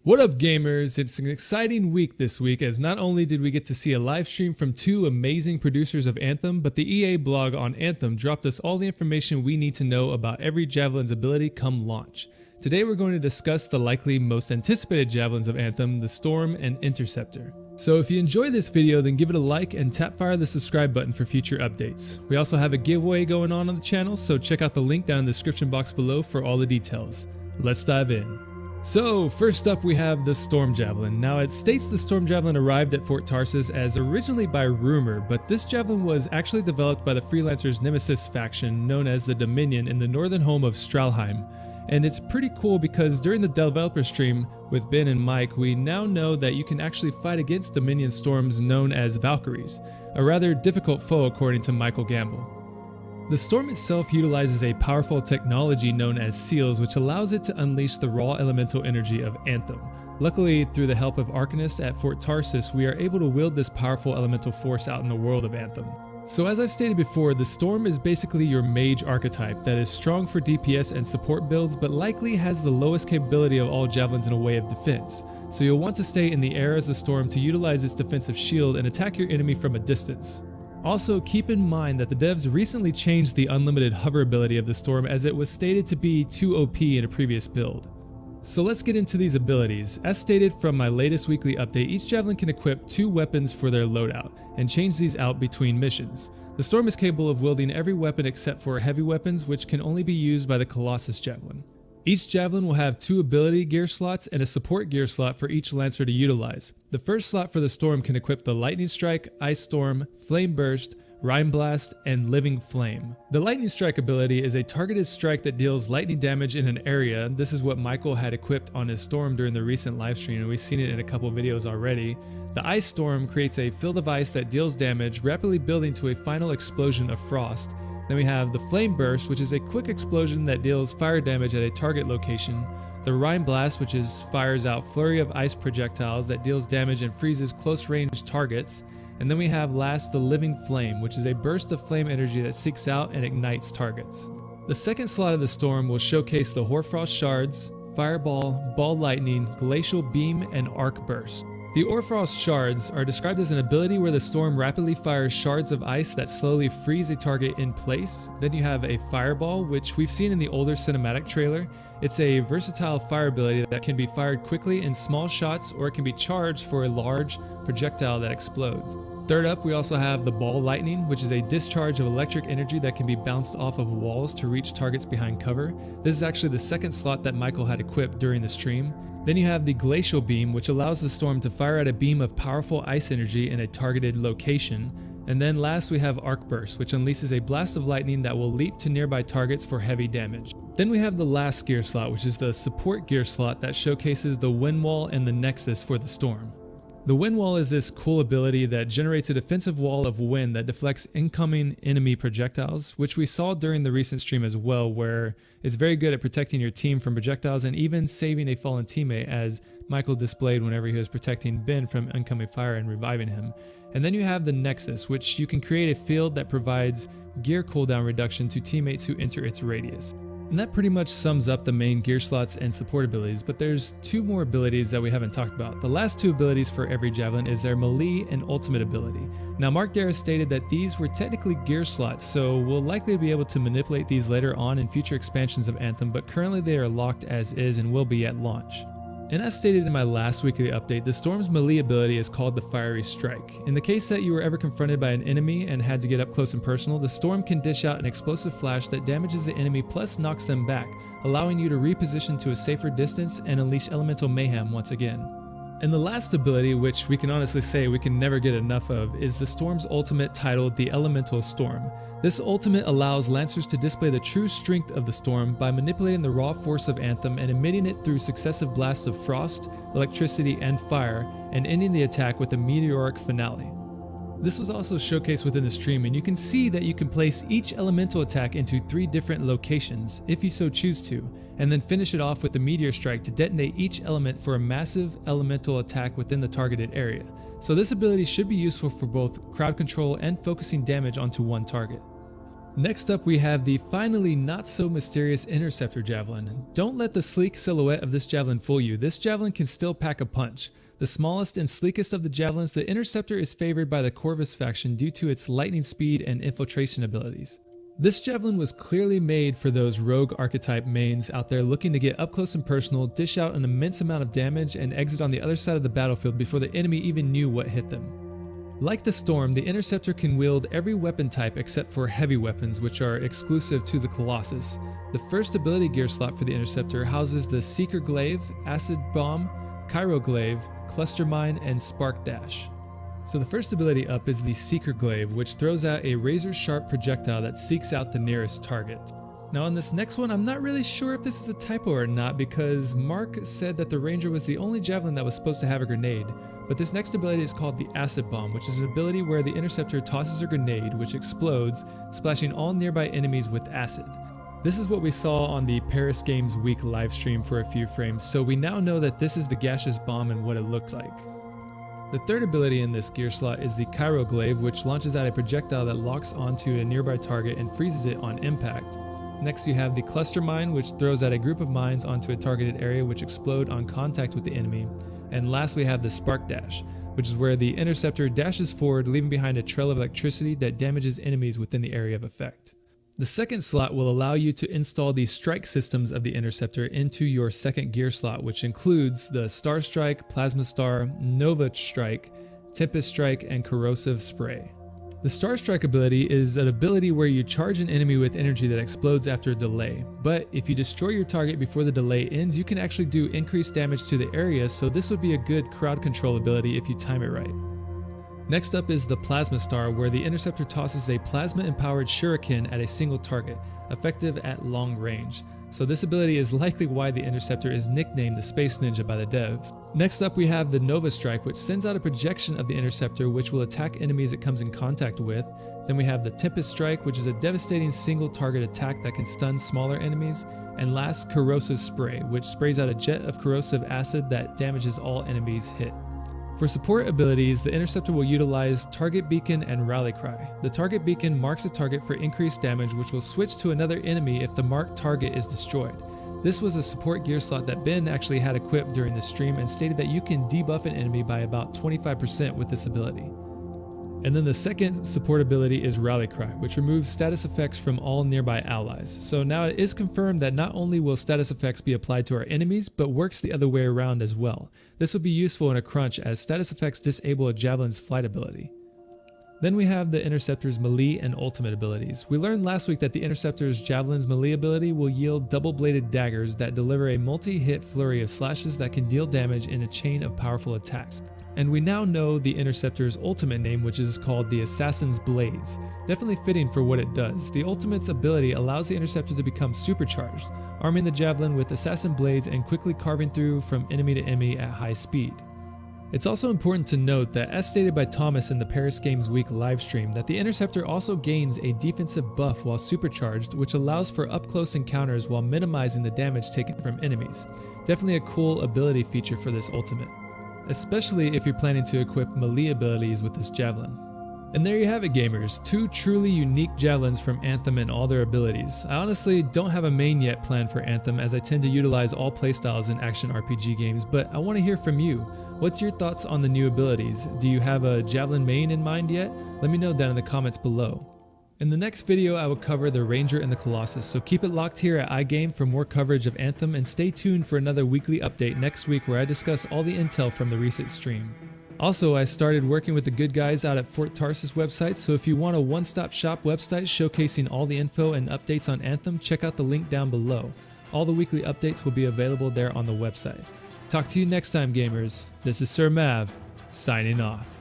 What up, gamers? It's an exciting week this week, as not only did we get to see a live stream from two amazing producers of Anthem, but the EA blog on Anthem dropped us all the information we need to know about every Javelin's ability come launch. Today we're going to discuss the likely most anticipated Javelins of Anthem, the Storm and Interceptor. So if you enjoyed this video, then give it a like and tap fire the subscribe button for future updates. We also have a giveaway going on the channel, so check out the link down in the description box below for all the details. Let's dive in. So first up we have the Storm Javelin. Now it states the Storm Javelin arrived at Fort Tarsis as originally by rumor, but this Javelin was actually developed by the Freelancers Nemesis faction known as the Dominion in the northern home of Stralheim. And it's pretty cool because during the developer stream with Ben and Mike, we now know that you can actually fight against Dominion storms known as Valkyries, a rather difficult foe according to Michael Gamble. The Storm itself utilizes a powerful technology known as seals, which allows it to unleash the raw elemental energy of Anthem. Luckily, through the help of Arcanists at Fort Tarsis, we are able to wield this powerful elemental force out in the world of Anthem. So as I've stated before, the Storm is basically your mage archetype that is strong for DPS and support builds, but likely has the lowest capability of all Javelins in a way of defense. So you'll want to stay in the air as the Storm to utilize its defensive shield and attack your enemy from a distance. Also, keep in mind that the devs recently changed the unlimited hover ability of the Storm, as it was stated to be too OP in a previous build. So let's get into these abilities. As stated from my latest weekly update, each Javelin can equip 2 weapons for their loadout, and change these out between missions. The Storm is capable of wielding every weapon except for heavy weapons, which can only be used by the Colossus Javelin. Each Javelin will have 2 ability gear slots and a support gear slot for each Lancer to utilize. The first slot for the Storm can equip the Lightning Strike, Ice Storm, Flame Burst, Rime Blast, and Living Flame. The Lightning Strike ability is a targeted strike that deals lightning damage in an area. This is what Michael had equipped on his Storm during the recent livestream, and we've seen it in a couple videos already. The Ice Storm creates a field of ice that deals damage, rapidly building to a final explosion of frost. Then we have the Flame Burst, which is a quick explosion that deals fire damage at a target location. The Rime Blast, which fires out flurry of ice projectiles that deals damage and freezes close range targets. And then we have last the Living Flame, which is a burst of flame energy that seeks out and ignites targets. The second slot of the Storm will showcase the Hoarfrost Shards, Fireball, Ball Lightning, Glacial Beam, and Arc Burst. The Hoarfrost Shards are described as an ability where the Storm rapidly fires shards of ice that slowly freeze a target in place. Then you have a Fireball, which we've seen in the older cinematic trailer. It's a versatile fire ability that can be fired quickly in small shots, or it can be charged for a large projectile that explodes. Third up, we also have the Ball Lightning, which is a discharge of electric energy that can be bounced off of walls to reach targets behind cover. This is actually the second slot that Michael had equipped during the stream. Then you have the Glacial Beam, which allows the Storm to fire at a beam of powerful ice energy in a targeted location. And then last we have Arc Burst, which unleashes a blast of lightning that will leap to nearby targets for heavy damage. Then we have the last gear slot, which is the support gear slot that showcases the Wind Wall and the Nexus for the Storm. The Wind Wall is this cool ability that generates a defensive wall of wind that deflects incoming enemy projectiles, which we saw during the recent stream as well, where it's very good at protecting your team from projectiles and even saving a fallen teammate, as Michael displayed whenever he was protecting Ben from incoming fire and reviving him. And then you have the Nexus, which you can create a field that provides gear cooldown reduction to teammates who enter its radius. And that pretty much sums up the main gear slots and support abilities, but there's 2 more abilities that we haven't talked about. The last 2 abilities for every Javelin is their melee and ultimate ability. Now Mark Darris stated that these were technically gear slots, so we'll likely be able to manipulate these later on in future expansions of Anthem, but currently they are locked as is and will be at launch. And as stated in my last weekly update, the Storm's melee ability is called the Fiery Strike. In the case that you were ever confronted by an enemy and had to get up close and personal, the Storm can dish out an explosive flash that damages the enemy plus knocks them back, allowing you to reposition to a safer distance and unleash elemental mayhem once again. And the last ability, which we can honestly say we can never get enough of, is the Storm's ultimate, titled the Elemental Storm. This ultimate allows Lancers to display the true strength of the Storm by manipulating the raw force of Anthem and emitting it through successive blasts of frost, electricity, and fire, and ending the attack with a meteoric finale. This was also showcased within the stream, and you can see that you can place each elemental attack into 3 different locations, if you so choose to, and then finish it off with the Meteor Strike to detonate each element for a massive elemental attack within the targeted area. So this ability should be useful for both crowd control and focusing damage onto one target. Next up we have the finally not so mysterious Interceptor Javelin. Don't let the sleek silhouette of this javelin fool you. This javelin can still pack a punch. The smallest and sleekest of the javelins, the Interceptor is favored by the Corvus faction due to its lightning speed and infiltration abilities. This javelin was clearly made for those rogue archetype mains out there looking to get up close and personal, dish out an immense amount of damage, and exit on the other side of the battlefield before the enemy even knew what hit them. Like the Storm, the Interceptor can wield every weapon type except for heavy weapons, which are exclusive to the Colossus. The first ability gear slot for the Interceptor houses the Seeker Glaive, Acid Bomb, Cairo Glaive, Cluster Mine, and Spark Dash. So the first ability up is the Seeker Glaive, which throws out a razor-sharp projectile that seeks out the nearest target. Now on this next one, I'm not really sure if this is a typo or not, because Mark said that the Ranger was the only Javelin that was supposed to have a grenade. But this next ability is called the Acid Bomb, which is an ability where the Interceptor tosses a grenade, which explodes, splashing all nearby enemies with acid. This is what we saw on the Paris Games Week livestream for a few frames, so we now know that this is the gaseous bomb and what it looks like. The third ability in this gear slot is the Cairo Glaive, which launches out a projectile that locks onto a nearby target and freezes it on impact. Next you have the Cluster Mine, which throws out a group of mines onto a targeted area which explode on contact with the enemy. And last we have the Spark Dash, which is where the Interceptor dashes forward, leaving behind a trail of electricity that damages enemies within the area of effect. The second slot will allow you to install the strike systems of the Interceptor into your second gear slot, which includes the Star Strike, Plasma Star, Nova Strike, Tempest Strike, and Corrosive Spray. The Star Strike ability is an ability where you charge an enemy with energy that explodes after a delay, but if you destroy your target before the delay ends, you can actually do increased damage to the area, so this would be a good crowd control ability if you time it right. Next up is the Plasma Star, where the Interceptor tosses a plasma-empowered shuriken at a single target, effective at long range. So this ability is likely why the Interceptor is nicknamed the Space Ninja by the devs. Next up we have the Nova Strike, which sends out a projection of the Interceptor which will attack enemies it comes in contact with. Then we have the Tempest Strike, which is a devastating single target attack that can stun smaller enemies. And last, Corrosive Spray, which sprays out a jet of corrosive acid that damages all enemies hit. For support abilities, the Interceptor will utilize Target Beacon and Rally Cry. The Target Beacon marks a target for increased damage, which will switch to another enemy if the marked target is destroyed. This was a support gear slot that Ben actually had equipped during the stream and stated that you can debuff an enemy by about 25% with this ability. And then the second support ability is Rally Cry, which removes status effects from all nearby allies. So now it is confirmed that not only will status effects be applied to our enemies, but works the other way around as well. This would be useful in a crunch as status effects disable a Javelin's flight ability. Then we have the Interceptor's melee and ultimate abilities. We learned last week that the Interceptor's Javelin's melee ability will yield double-bladed daggers that deliver a multi-hit flurry of slashes that can deal damage in a chain of powerful attacks. And we now know the Interceptor's ultimate name, which is called the Assassin's Blades. Definitely fitting for what it does. The ultimate's ability allows the Interceptor to become supercharged, arming the Javelin with Assassin Blades and quickly carving through from enemy to enemy at high speed. It's also important to note that, as stated by Thomas in the Paris Games Week livestream, that the Interceptor also gains a defensive buff while supercharged, which allows for up-close encounters while minimizing the damage taken from enemies. Definitely a cool ability feature for this ultimate, especially if you're planning to equip melee abilities with this Javelin. And there you have it, gamers, 2 truly unique Javelins from Anthem and all their abilities. I honestly don't have a main yet planned for Anthem, as I tend to utilize all playstyles in action RPG games, but I want to hear from you. What's your thoughts on the new abilities? Do you have a Javelin main in mind yet? Let me know down in the comments below. In the next video, I will cover the Ranger and the Colossus, so keep it locked here at iGame for more coverage of Anthem, and stay tuned for another weekly update next week where I discuss all the intel from the recent stream. Also, I started working with the good guys out at Fort Tarsus website, so if you want a one-stop shop website showcasing all the info and updates on Anthem, check out the link down below. All the weekly updates will be available there on the website. Talk to you next time, gamers. This is Sir Mav, signing off.